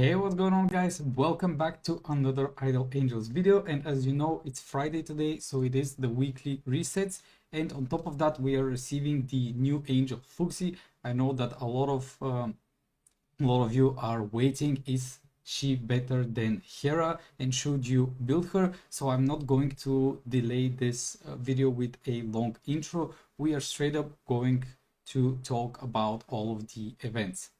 Hey, what's going on, guys? Welcome back to another Idle Angels video. And as you know, it's Friday today, so it is the weekly resets. And on top of that, we are receiving the new angel Fuxi. I know that a lot of you are waiting. Is she better than Hera, and should you build her? So I'm not going to delay this video with a long intro. We are straight up going to talk about all of the events.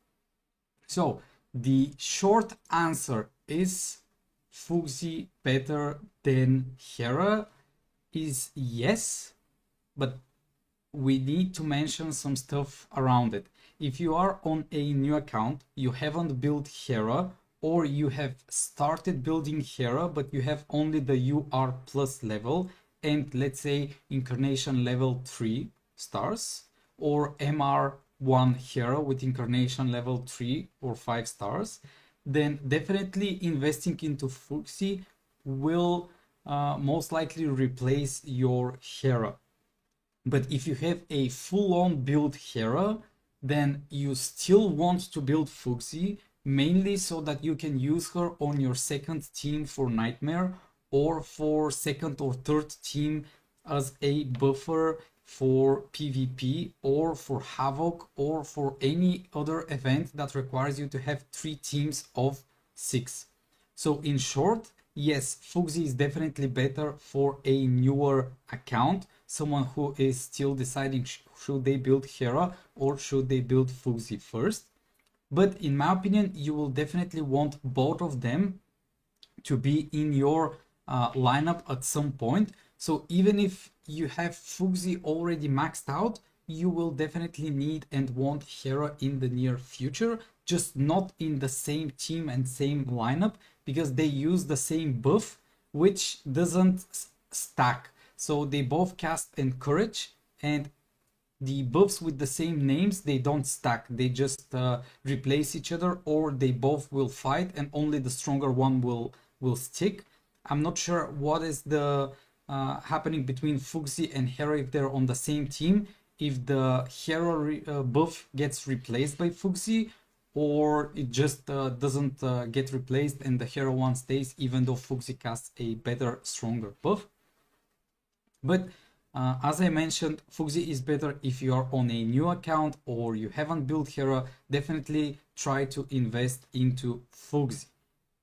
So the short answer is Fuxi better than Hera is yes, but we need to mention some stuff around it. If you are on a new account, you haven't built Hera, or you have started building Hera, but you have only the UR plus level and let's say incarnation level 3 stars, or MR1 Hera with incarnation level 3 or 5 stars, then definitely investing into Fuxi will most likely replace your Hera. But if you have a full-on build Hera, then you still want to build Fuxi, mainly so that you can use her on your second team for Nightmare, or for second or third team as a buffer for PvP, or for Havoc, or for any other event that requires you to have 3 teams of 6. So in short, yes, Fuxi is definitely better for a newer account, someone who is still deciding should they build Hera or should they build Fuxi first. But in my opinion, you will definitely want both of them to be in your lineup at some point. So even if you have Fuxi already maxed out, you will definitely need and want Hera in the near future, just not in the same team and same lineup, because they use the same buff, which doesn't stack. So they both cast Encourage, and the buffs with the same names, they don't stack. They just replace each other, or they both will fight and only the stronger one will stick. I'm not sure what is the happening between Fuxi and Hera if they're on the same team. If the Hera buff gets replaced by Fuxi, or it just doesn't get replaced and the Hera one stays even though Fuxi casts a better, stronger buff. But as I mentioned, Fuxi is better if you are on a new account or you haven't built Hera. Definitely try to invest into Fuxi.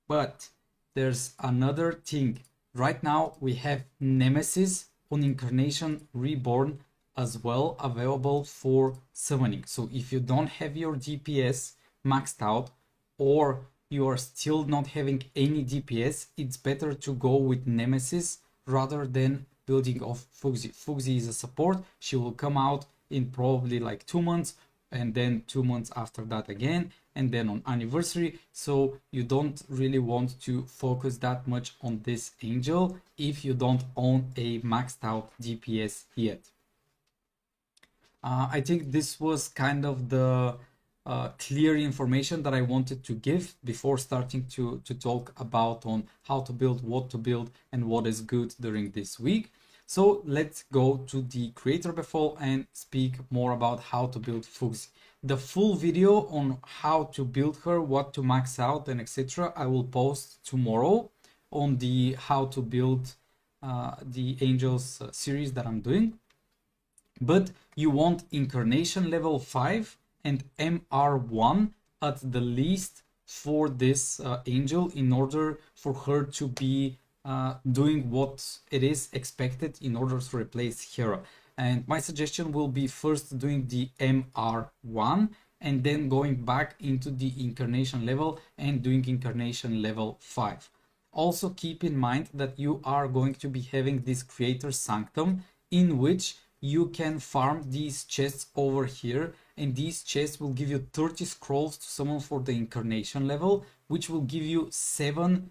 But there's another thing. Right now we have Nemesis on Incarnation Reborn as well available for summoning. So if you don't have your DPS maxed out, or you are still not having any DPS, it's better to go with Nemesis rather than building off Fuxi. Fuxi is a support. She will come out in probably like 2 months, and then 2 months after that again, and then on anniversary. So you don't really want to focus that much on this angel if you don't own a maxed out DPS yet. I think this was kind of the clear information that I wanted to give before starting to talk about on how to build, what to build, and what is good during this week. So let's go to the creator before and speak more about how to build Fuxi. The full video on how to build her, what to max out, and etc. I will post tomorrow on the how to build the angels series that I'm doing. But you want incarnation level 5 and MR1 at the least for this angel in order for her to be doing what it is expected in order to replace Hera. And my suggestion will be first doing the MR1 and then going back into the incarnation level and doing incarnation level 5. Also keep in mind that you are going to be having this creator sanctum in which you can farm these chests over here, and these chests will give you 30 scrolls to summon for the incarnation level, which will give you 7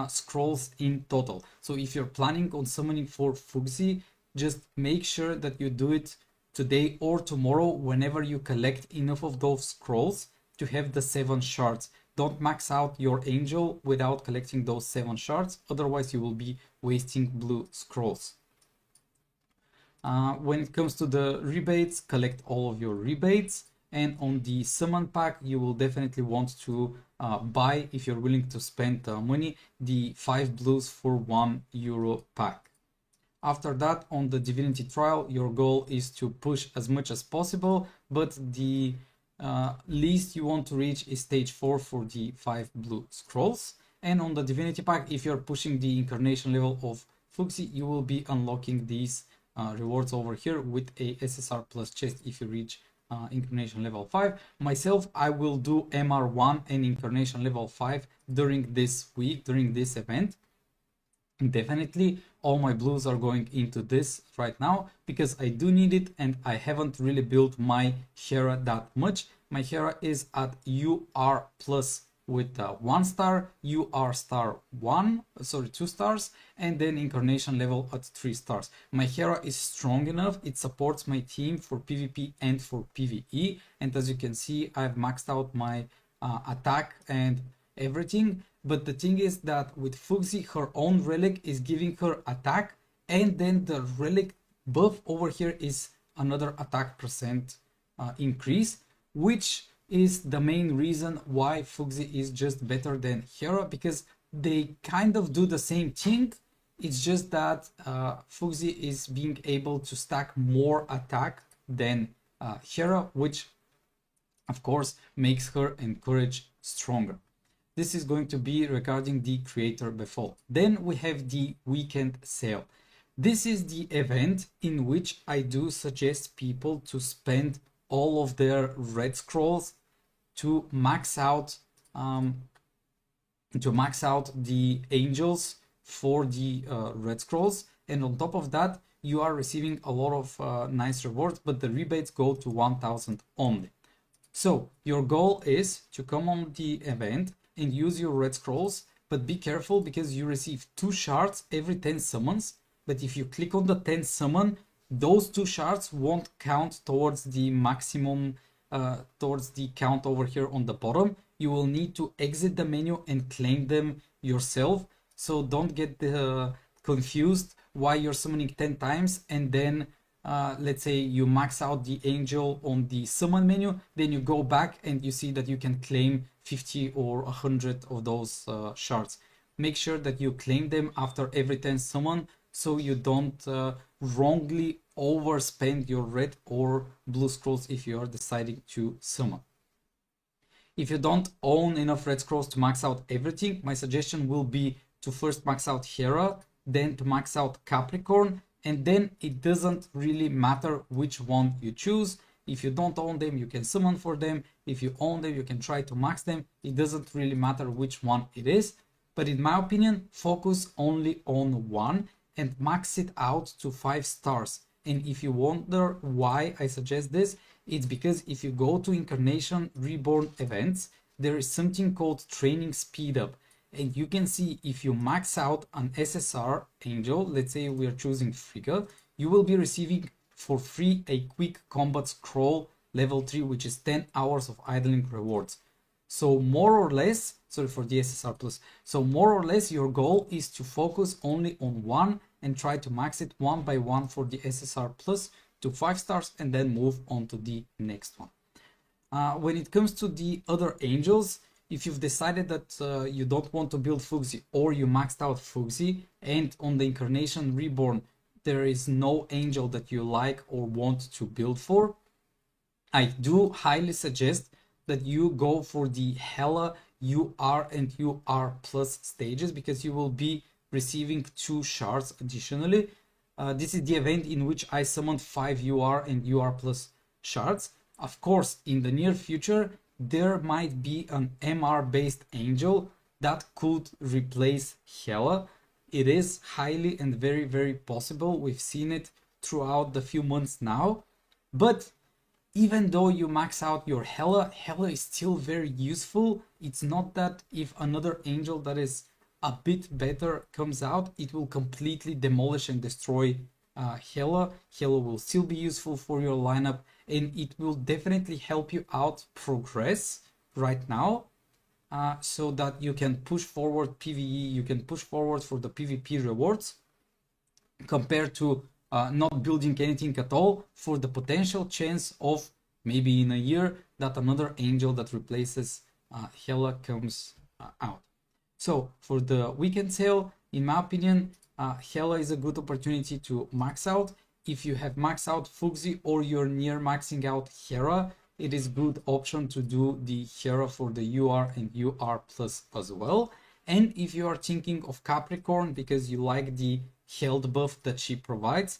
scrolls in total. So if you're planning on summoning for Fuxi, just make sure that you do it today or tomorrow whenever you collect enough of those scrolls to have the 7 shards. Don't max out your angel without collecting those 7 shards, otherwise you will be wasting blue scrolls. When it comes to the rebates, collect all of your rebates. And on the summon pack, you will definitely want to buy, if you're willing to spend money, the 5 blues for €1 pack. After that, on the divinity trial, your goal is to push as much as possible, but the least you want to reach is stage 4 for the 5 blue scrolls. And on the divinity pack, if you're pushing the incarnation level of Fuxi, you will be unlocking these rewards over here with a SSR plus chest if you reach incarnation level 5. Myself, I will do MR1 and incarnation level 5 during this week, during this event. Definitely all my blues are going into this right now because I do need it, and I haven't really built my Hera that much. My Hera is at UR plus with 1 star, UR star 2 stars, and then incarnation level at 3 stars. My Hera is strong enough, it supports my team for PvP and for PvE, and as you can see, I've maxed out my attack and everything. But the thing is that with Fuxi, her own relic is giving her attack, and then the relic buff over here is another attack percent increase, which is the main reason why Fuxi is just better than Hera, because they kind of do the same thing. It's just that Fuxi is being able to stack more attack than Hera, which of course makes her and courage stronger. This is going to be regarding the creator befall. Then we have the weekend sale. This is the event in which I do suggest people to spend all of their red scrolls to max out the angels for the red scrolls, and on top of that you are receiving a lot of nice rewards, but the rebates go to 1000 only. So your goal is to come on the event and use your red scrolls, but be careful because you receive 2 shards every 10 summons. But if you click on the 10th summon, those 2 shards won't count towards the maximum, towards the count over here on the bottom. You will need to exit the menu and claim them yourself. So don't get confused why you're summoning 10 times and then let's say you max out the angel on the summon menu, then you go back and you see that you can claim 50 or 100 of those shards. Make sure that you claim them after every 10 summon so you don't wrongly overspend your red or blue scrolls if you are deciding to summon. If you don't own enough red scrolls to max out everything, my suggestion will be to first max out Hera, then to max out Capricorn, and then it doesn't really matter which one you choose. If you don't own them, you can summon for them. If you own them, you can try to max them. It doesn't really matter which one it is. But in my opinion, focus only on one and max it out to 5 stars. And if you wonder why I suggest this, it's because if you go to Incarnation Reborn events, there is something called training speed up. And you can see if you max out an SSR angel, let's say we are choosing Frigga, you will be receiving for free a quick combat scroll level 3, which is 10 hours of idling rewards. So more or less, sorry for the SSR plus, so more or less your goal is to focus only on one and try to max it one by one for the SSR plus to 5 stars and then move on to the next one. When it comes to the other angels, if you've decided that you don't want to build Fuxi or you maxed out Fuxi and on the Incarnation Reborn there is no angel that you like or want to build for, I do highly suggest that you go for the Hela UR and UR plus stages because you will be receiving 2 shards additionally. This is the event in which I summoned 5 UR and UR plus shards. Of course, in the near future, there might be an MR based angel that could replace Hela. It is highly and very, very possible. We've seen it throughout the few months now. But even though you max out your Hela, Hela is still very useful. It's not that if another angel that is a bit better comes out, it will completely demolish and destroy Hela. Hela will still be useful for your lineup and it will definitely help you out progress right now so that you can push forward PvE, you can push forward for the PvP rewards compared to not building anything at all for the potential chance of maybe in a year, that another angel that replaces Hela comes out. So for the weekend sale, in my opinion, Hela is a good opportunity to max out. If you have maxed out Fuxi or you're near maxing out Hera, it is good option to do the Hera for the UR and UR plus as well. And if you are thinking of Capricorn because you like the health buff that she provides,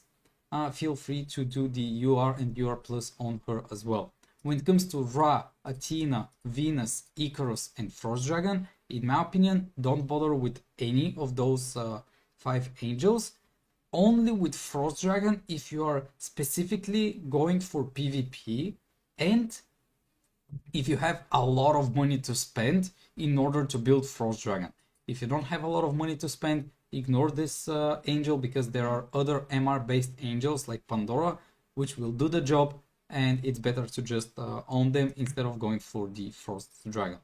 feel free to do the UR and UR plus on her as well. When it comes to Ra, Athena, Venus, Icarus, and Frost Dragon, in my opinion, don't bother with any of those 5 angels. Only with Frost Dragon if you are specifically going for PvP and if you have a lot of money to spend in order to build Frost Dragon. If you don't have a lot of money to spend, ignore this angel because there are other MR based angels like Pandora which will do the job, and it's better to just own them instead of going for the Frost Dragon.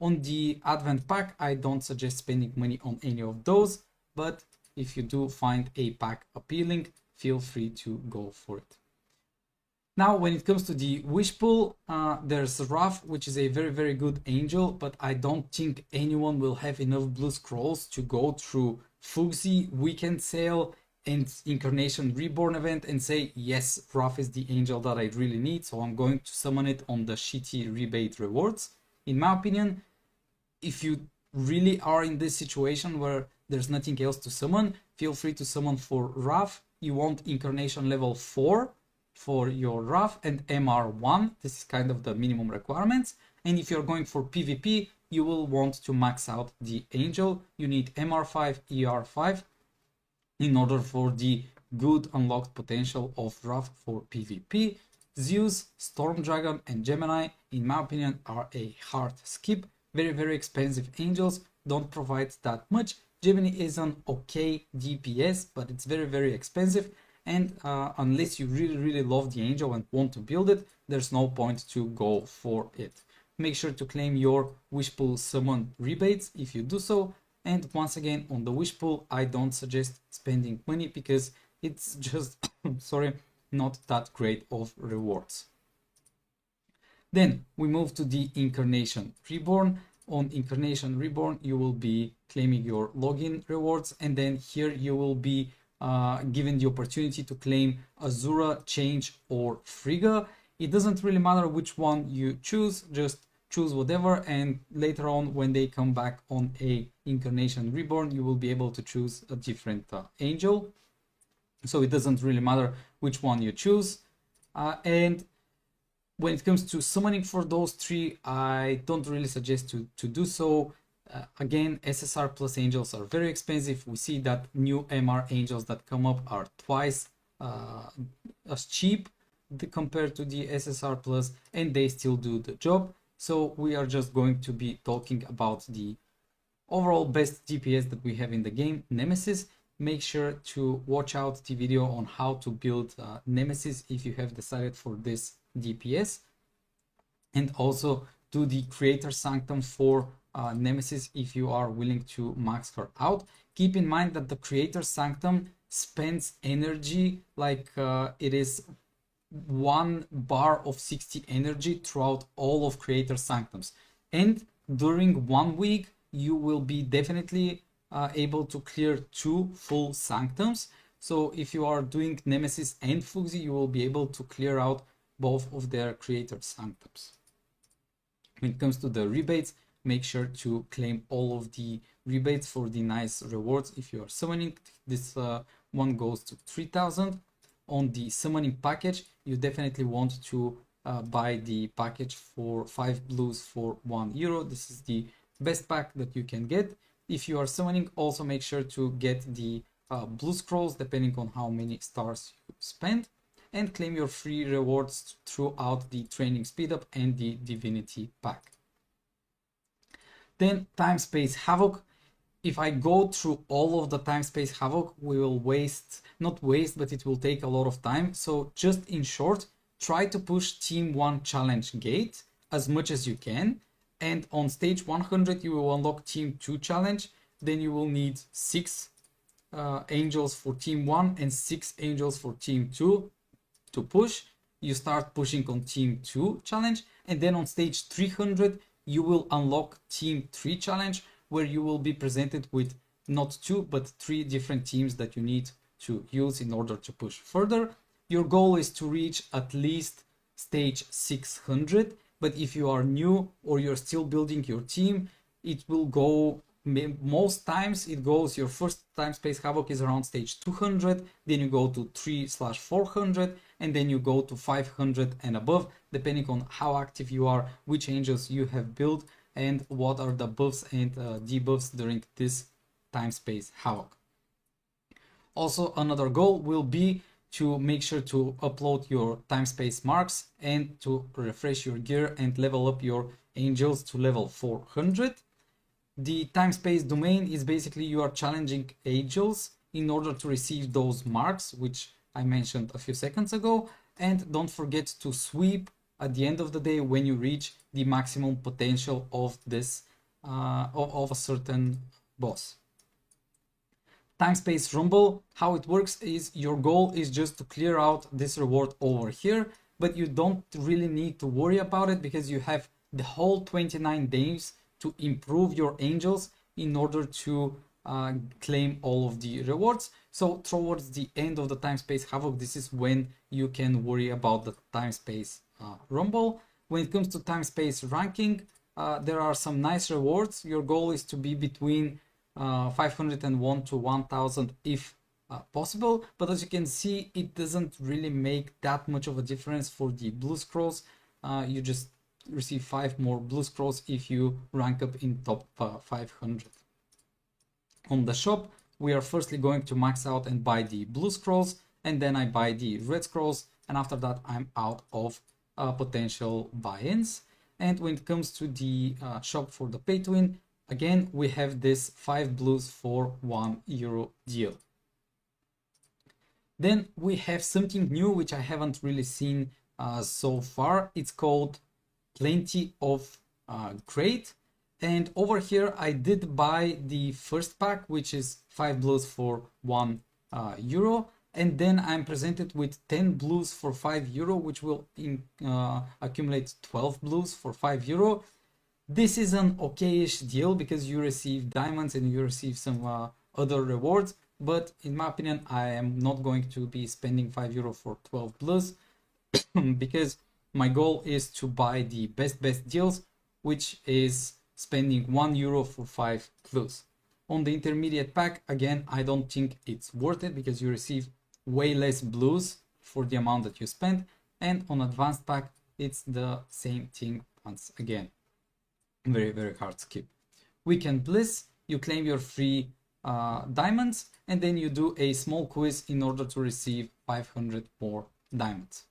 On the Advent pack, I don't suggest spending money on any of those, but if you do find a pack appealing, feel free to go for it. Now, when it comes to the wish pool, there's Raph, which is a very, very good angel, but I don't think anyone will have enough blue scrolls to go through Fuxi, Weekend Sale, and Incarnation Reborn event and say, yes, Raph is the angel that I really need, so I'm going to summon it on the shitty rebate rewards. In my opinion, if you really are in this situation where there's nothing else to summon, feel free to summon for Raph. You want Incarnation level 4 for your Raph and MR1. This is kind of the minimum requirements. And if you're going for PvP, you will want to max out the angel. You need MR5, ER5 in order for the good unlocked potential of Raph for PvP. Zeus, Storm Dragon, and Gemini, in my opinion, are a hard skip. Very, very expensive angels, don't provide that much. Gemini is an okay DPS, but it's very, very expensive. And unless you really, really love the angel and want to build it, there's no point to go for it. Make sure to claim your wish pool summon rebates if you do so. And once again, on the wish pool, I don't suggest spending money because it's just, sorry, not that great of rewards. Then we move to the Incarnation Reborn. On Incarnation Reborn, you will be claiming your login rewards, and then here you will be given the opportunity to claim Azura, Change, or Frigga. It doesn't really matter which one you choose, just choose whatever, and later on when they come back on a Incarnation Reborn, you will be able to choose a different angel. So it doesn't really matter which one you choose. And when it comes to summoning for those 3, I don't really suggest to do so. Again, SSR plus angels are very expensive. We see that new MR angels that come up are twice as cheap compared to the SSR plus, and they still do the job. So we are just going to be talking about the overall best DPS that we have in the game, Nemesis. Make sure to watch out the video on how to build Nemesis if you have decided for this DPS, and also do the Creator Sanctum for Nemesis if you are willing to max her out. Keep in mind that the Creator Sanctum spends energy like it is 1 bar of 60 energy throughout all of Creator Sanctums, and during 1 week you will be definitely able to clear 2 full Sanctums. So if you are doing Nemesis and Fuxi, you will be able to clear out both of their Creator Sanctums. When it comes to the rebates, make sure to claim all of the rebates for the nice rewards. If you are summoning, this one goes to 3000. On the summoning package, you definitely want to buy the package for 5 blues for €1. This is the best pack that you can get. If you are summoning, also make sure to get the blue scrolls depending on how many stars you spend, and claim your free rewards throughout the training speed up and the divinity pack. Then time space havoc. If I go through all of the time space havoc, we will not waste, but it will take a lot of time. So just in short, try to push team 1 challenge gate as much as you can. And on stage 100, you will unlock team 2 challenge. Then you will need 6 angels for team 1 and 6 angels for team 2 to push. you start pushing on Team 2 challenge, and then on stage 300 you will unlock Team 3 challenge, where you will be presented with not 2 but 3 different teams that you need to use in order to push further. Your goal is to reach at least stage 600, but if you are new or you're still building your team, it will go, most times it goes, your first time space havoc is around stage 200, then you go to 3/400, and then you go to 500 and above, depending on how active you are, which angels you have built, and what are the buffs and debuffs during this time space havoc. Also, another goal will be to make sure to upload your time space marks and to refresh your gear and level up your angels to level 400. The time space domain is basically you are challenging angels in order to receive those marks, which I mentioned a few seconds ago. And don't forget to sweep at the end of the day when you reach the maximum potential of this of a certain boss. Time space rumble, how it works is your goal is just to clear out this reward over here, but you don't really need to worry about it because you have the whole 29 days to improve your angels in order to claim all of the rewards. So towards the end of the time space havoc, this is when you can worry about the time space rumble. When it comes to time space ranking, there are some nice rewards. Your goal is to be between 501 to 1000 if possible, but as you can see, it doesn't really make that much of a difference for the blue scrolls. You just receive 5 more blue scrolls if you rank up in top 500. On the shop, we are firstly going to max out and buy the blue scrolls, and then I buy the red scrolls, and after that I'm out of potential buy-ins. And when it comes to the shop for the pay to win, again we have this 5 blues for €1 deal. Then we have something new which I haven't really seen so far. It's called Plenty of Great, and over here I did buy the first pack, which is 5 blues for €1, and then I'm presented with 10 blues for €5, which will accumulate 12 blues for €5. This is an okayish deal because you receive diamonds and you receive some other rewards, but in my opinion I am not going to be spending €5 for 12 blues because my goal is to buy the best deals, which is spending €1 for 5 blues. On the intermediate pack, again, I don't think it's worth it because you receive way less blues for the amount that you spend. And on advanced pack, it's the same thing once again. Very, very hard skip. Weekend Bliss, you claim your free diamonds, and then you do a small quiz in order to receive 500 more diamonds.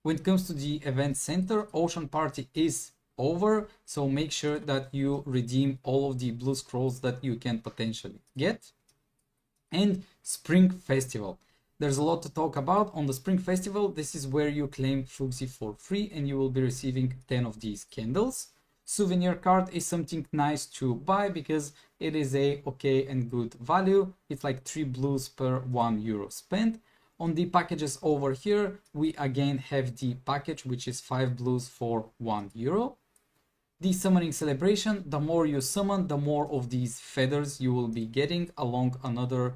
When it comes to the event center, Ocean Party is over, so make sure that you redeem all of the blue scrolls that you can potentially get. And Spring Festival. There's a lot to talk about. On the Spring Festival, this is where you claim Fuxi for free and you will be receiving 10 of these candles. Souvenir card is something nice to buy because it is a okay and good value. It's like 3 blues per €1 spent. On the packages over here, we again have the package, which is 5 blues for €1. The summoning celebration, the more you summon, the more of these feathers you will be getting along another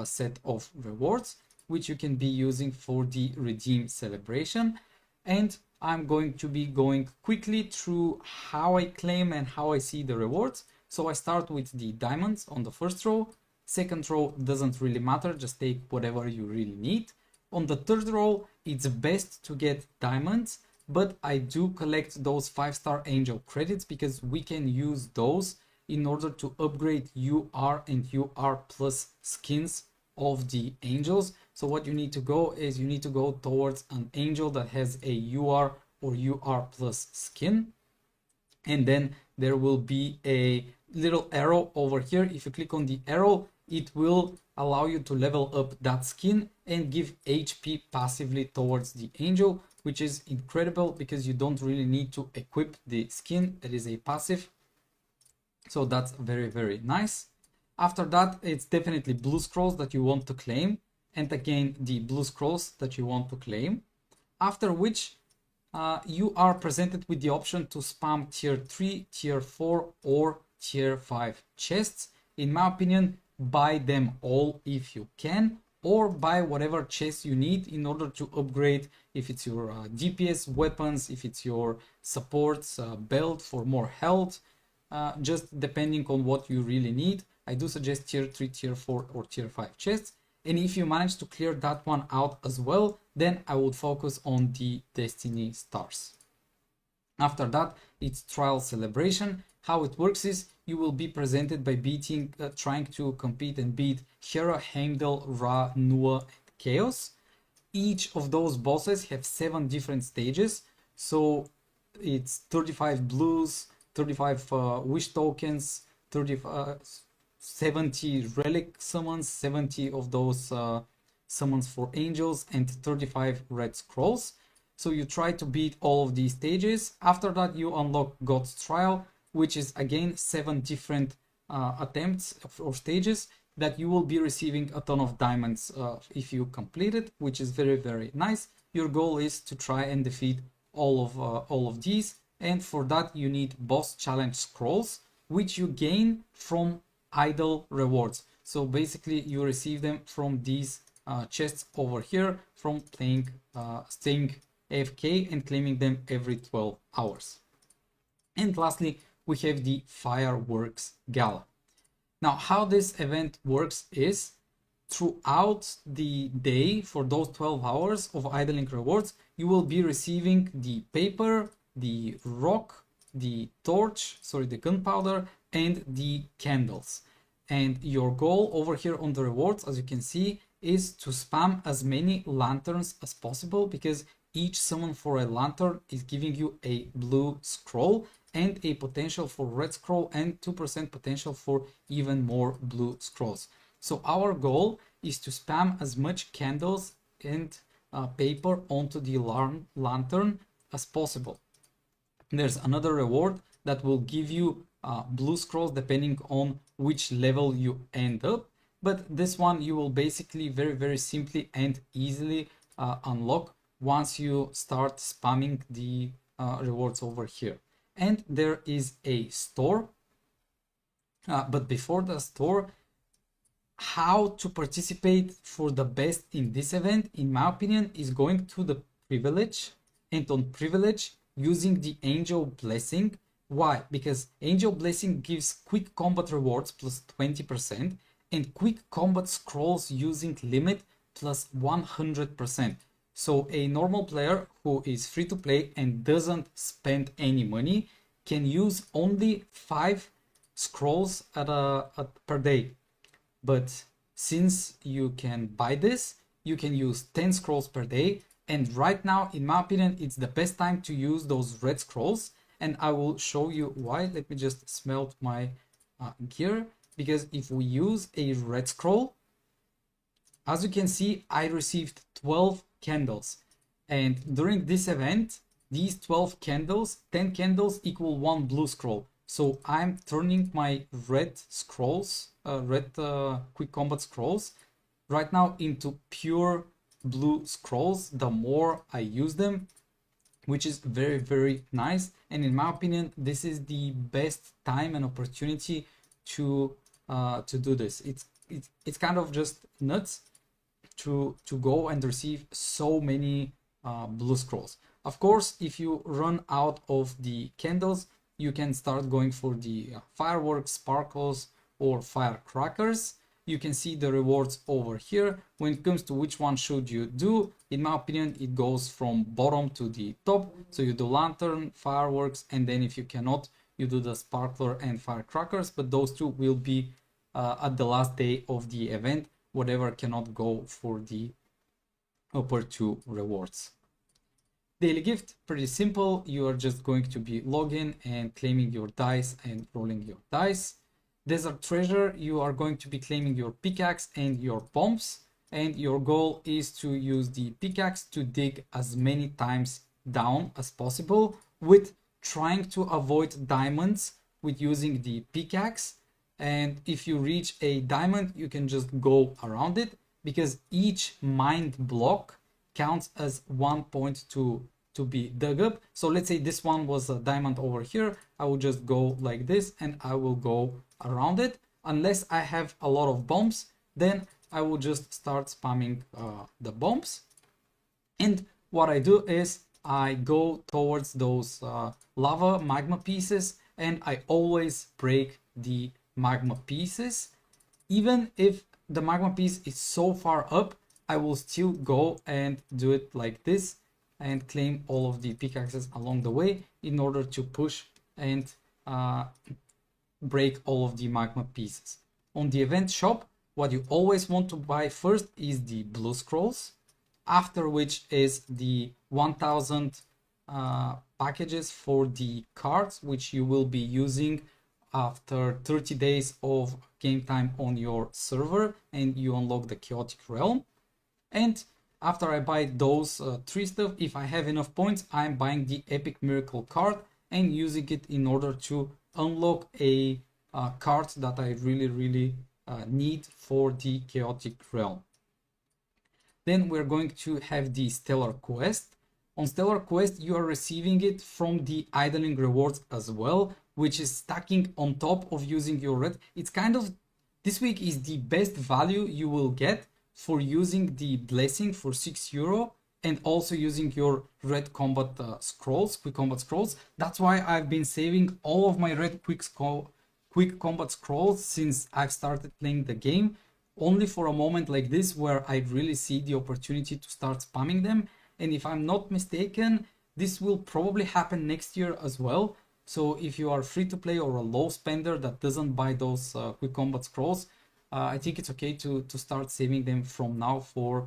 set of rewards, which you can be using for the redeem celebration. And I'm going to be going quickly through how I claim and how I see the rewards. So I start with the diamonds on the first row. Second row doesn't really matter, just take whatever you really need. On the third row, it's best to get diamonds, but I do collect those 5-star angel credits because we can use those in order to upgrade UR and UR plus skins of the angels. So what you need to go is you need to go towards an angel that has a UR or UR plus skin, and then there will be a little arrow over here. If you click on the arrow, it will allow you to level up that skin and give HP passively towards the angel, which is incredible because you don't really need to equip the skin. It is a passive, so that's very, very nice. After that, it's definitely blue scrolls that you want to claim, and again the blue scrolls that you want to claim. after which you are presented with the option to spam tier 3, tier 4 or tier 5 chests. In my opinion, buy them all if you can, or buy whatever chest you need in order to upgrade, if it's your DPS weapons, if it's your supports belt for more health, just depending on what you really need. I do suggest tier 3, tier 4 or tier 5 chests. And if you manage to clear that one out as well, then I would focus on the Destiny stars. After that, it's trial celebration. How it works is you will be presented by trying to compete and beat Hera, Heimdall, Ra, Nua, and Chaos. Each of those bosses have 7 different stages. So it's 35 blues, 35 wish tokens, 70 relic summons, 70 of those summons for angels, and 35 red scrolls. So you try to beat all of these stages. After that, you unlock God's Trial, which is again 7 different attempts or stages that you will be receiving a ton of diamonds if you complete it, which is very, very nice. Your goal is to try and defeat all of these, and for that you need boss challenge scrolls, which you gain from idle rewards. So basically you receive them from these chests over here from staying AFK and claiming them every 12 hours. And lastly, we have the Fireworks Gala. Now, how this event works is throughout the day for those 12 hours of idling rewards, you will be receiving the paper, the rock, the torch, the gunpowder, and the candles. And your goal over here on the rewards, as you can see, is to spam as many lanterns as possible, because each summon for a lantern is giving you a blue scroll and a potential for red scroll and 2% potential for even more blue scrolls. So our goal is to spam as much candles and paper onto the lantern as possible. There's another reward that will give you blue scrolls depending on which level you end up, but this one you will basically very, very simply and easily unlock once you start spamming the rewards over here. And there is a store, but before the store, how to participate for the best in this event, in my opinion, is going to the privilege, and on privilege using the angel blessing. Why? Because angel blessing gives quick combat rewards plus 20% and quick combat scrolls using limit plus 100%. So a normal player who is free to play and doesn't spend any money can use only 5 scrolls per day. But since you can buy this, you can use 10 scrolls per day. And right now, in my opinion, it's the best time to use those red scrolls. And I will show you why. Let me just smelt my gear. Because if we use a red scroll, as you can see, I received 12 candles. And during this event, these 12 candles, 10 candles equal 1 blue scroll. So I'm turning my red scrolls, quick combat scrolls, right now into pure blue scrolls the more I use them, which is very, very nice. And in my opinion, this is the best time and opportunity to do this. It's kind of just nuts to go and receive so many blue scrolls. Of course, if you run out of the candles, you can start going for the fireworks, sparkles, or firecrackers. You can see the rewards over here. When it comes to which one should you do, in my opinion, it goes from bottom to the top. So you do lantern, fireworks, and then if you cannot, you do the sparkler and firecrackers. But those two will be at the last day of the event, whatever cannot go for the upper 2 rewards. Daily gift, pretty simple. You are just going to be logging and claiming your dice and rolling your dice. Desert treasure, you are going to be claiming your pickaxe and your bombs, and your goal is to use the pickaxe to dig as many times down as possible, with trying to avoid diamonds with using the pickaxe. And if you reach a diamond, you can just go around it, because each mined block counts as 1 point to be dug up. So let's say this one was a diamond over here. I will just go like this and I will go around it. Unless I have a lot of bombs, then I will just start spamming the bombs. And what I do is I go towards those lava magma pieces, and I always break the magma pieces. Even if the magma piece is so far up, I will still go and do it like this and claim all of the pickaxes along the way in order to push and break all of the magma pieces. On the event shop, what you always want to buy first is the blue scrolls, after which is the 1000 packages for the cards, which you will be using after 30 days of game time on your server and you unlock the chaotic realm. And after I buy those three stuff, if I have enough points, I'm buying the epic miracle card and using it in order to unlock a card that I really need for the chaotic realm. Then we're going to have the stellar quest. On stellar quest, you are receiving it from the idling rewards as well, which is stacking on top of using your red. It's kind of, this week is the best value you will get for using the blessing for €6 and also using your red combat scrolls, quick combat scrolls. That's why I've been saving all of my red quick combat scrolls since I've started playing the game, only for a moment like this where I really see the opportunity to start spamming them. And if I'm not mistaken, this will probably happen next year as well. So if you are free to play or a low spender that doesn't buy those quick combat scrolls, I think it's okay to start saving them from now for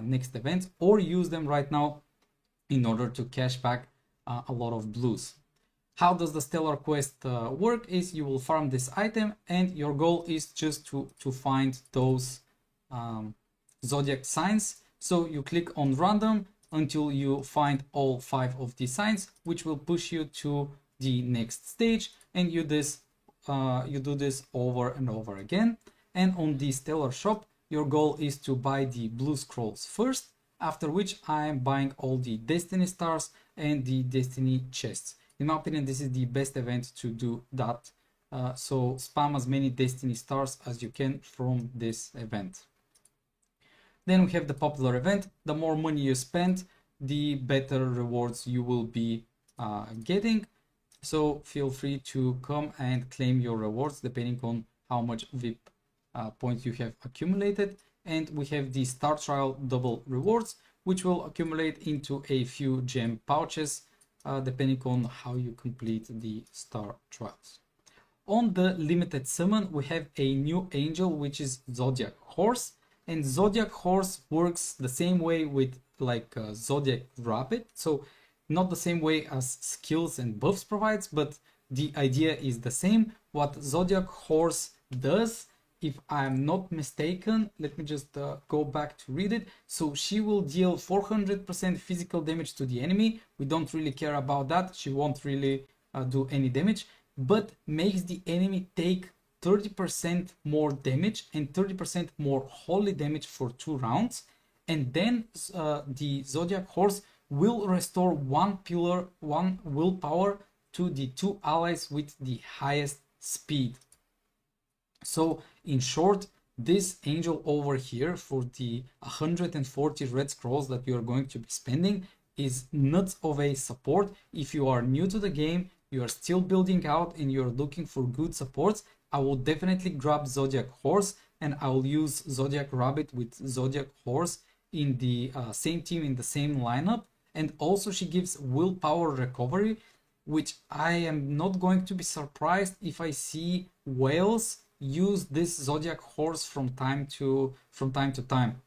next event, or use them right now in order to cash back a lot of blues. How does the stellar quest work is you will farm this item and your goal is just to find those zodiac signs. So you click on random until you find all 5 of these signs, which will push you to the next stage, and you do this over and over again. And on the stellar shop, your goal is to buy the blue scrolls first, after which I am buying all the destiny stars and the destiny chests. In my opinion, this is the best event to do that. So spam as many destiny stars as you can from this event. Then we have the popular event. The more money you spend, the better rewards you will be getting. So feel free to come and claim your rewards depending on how much VIP points you have accumulated. And we have the star trial double rewards, which will accumulate into a few gem pouches depending on how you complete the star trials. On the limited summon, we have a new angel, which is Zodiac Horse. And Zodiac Horse works the same way with like Zodiac Rabbit. So not the same way as skills and buffs provides, but the idea is the same. What Zodiac Horse does, if I'm not mistaken, let me just go back to read it. So she will deal 400% physical damage to the enemy. We don't really care about that. She won't really do any damage, but makes the enemy take 30% more damage and 30% more holy damage for 2 rounds. And then the Zodiac Horse will restore 1 willpower to the 2 allies with the highest speed. So in short, this angel over here for the 140 red scrolls that you are going to be spending is nuts of a support. If you are new to the game, you are still building out and you're looking for good supports, I will definitely grab Zodiac Horse, and I will use Zodiac Rabbit with Zodiac Horse in the same team, in the same lineup. And also she gives willpower recovery, which I am not going to be surprised if I see whales use this Zodiac Horse from time to time.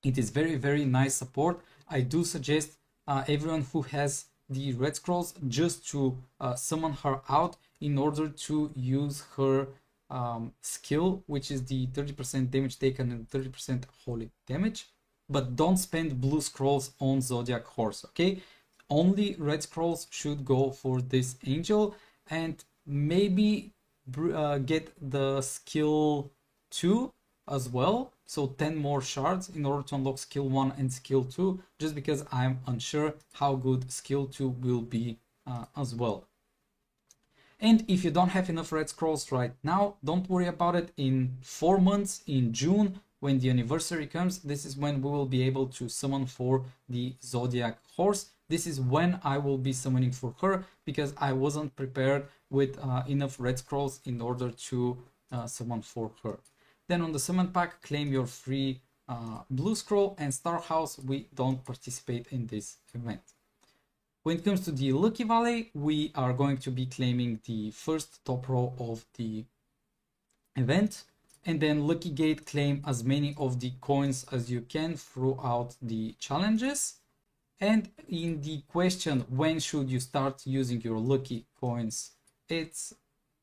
It is very nice support. I do suggest everyone who has the red scrolls just to summon her out in order to use her skill, which is the 30% damage taken and 30% holy damage. But don't spend blue scrolls on Zodiac Horse, okay? Only red scrolls should go for this angel, and maybe get the skill 2 as well. so 10 more shards in order to unlock skill 1 and skill 2, just because I'm unsure how good skill 2 will be as well. And if you don't have enough red scrolls right now, don't worry about it. In 4 months, in June, when the anniversary comes, this is when we will be able to summon for the Zodiac horse. This is when I will be summoning for her, because I wasn't prepared with enough red scrolls in order to summon for her. Then on the summon pack, claim your free blue scroll, and Star House, we don't participate in this event. When it comes to the Lucky Valley, we are going to be claiming the first top row of the event, and then Lucky Gate, claim as many of the coins as you can throughout the challenges. And in the question, when should you start using your lucky coins, it's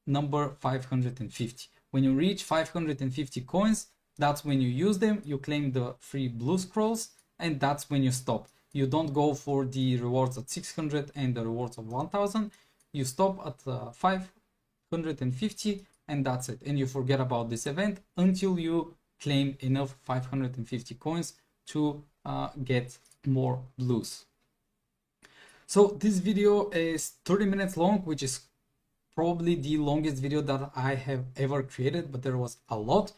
number 550. When you reach 550 coins, that's when you use them, you claim the free blue scrolls, and that's when you stop. You don't go for the rewards at 600 and the rewards of 1000. You stop at 550, and that's it. And you forget about this event until you claim enough 550 coins to get more blues. So this video is 30 minutes long, which is probably the longest video that I have ever created, but there was a lot.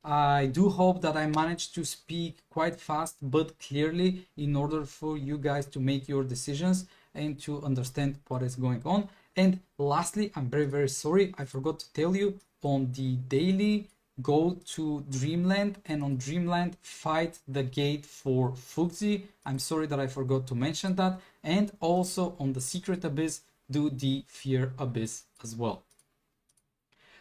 I do hope that I managed to speak quite fast but clearly in order for you guys to make your decisions and to understand what is going on. And lastly, I'm very sorry, I forgot to tell you, on the daily, go to Dreamland, and on Dreamland fight the gate for Fuxi. I'm sorry that I forgot to mention that. And also on the Secret Abyss, do the Fear Abyss as well.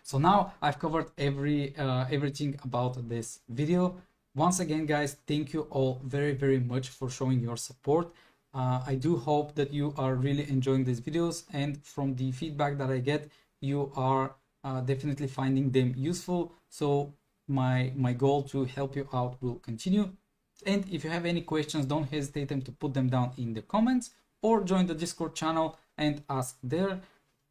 So now I've covered everything about this video. Once again, guys, thank you all very much for showing your support. I do hope that you are really enjoying these videos, and from the feedback that I get, you are definitely finding them useful. So my goal to help you out will continue. And if you have any questions, don't hesitate to put them down in the comments, or join the Discord channel and ask there,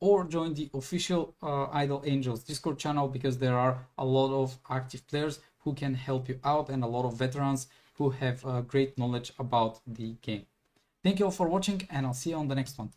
or join the official Idle Angels Discord channel, because there are a lot of active players who can help you out, and a lot of veterans who have great knowledge about the game. Thank you all for watching, and I'll see you on the next one.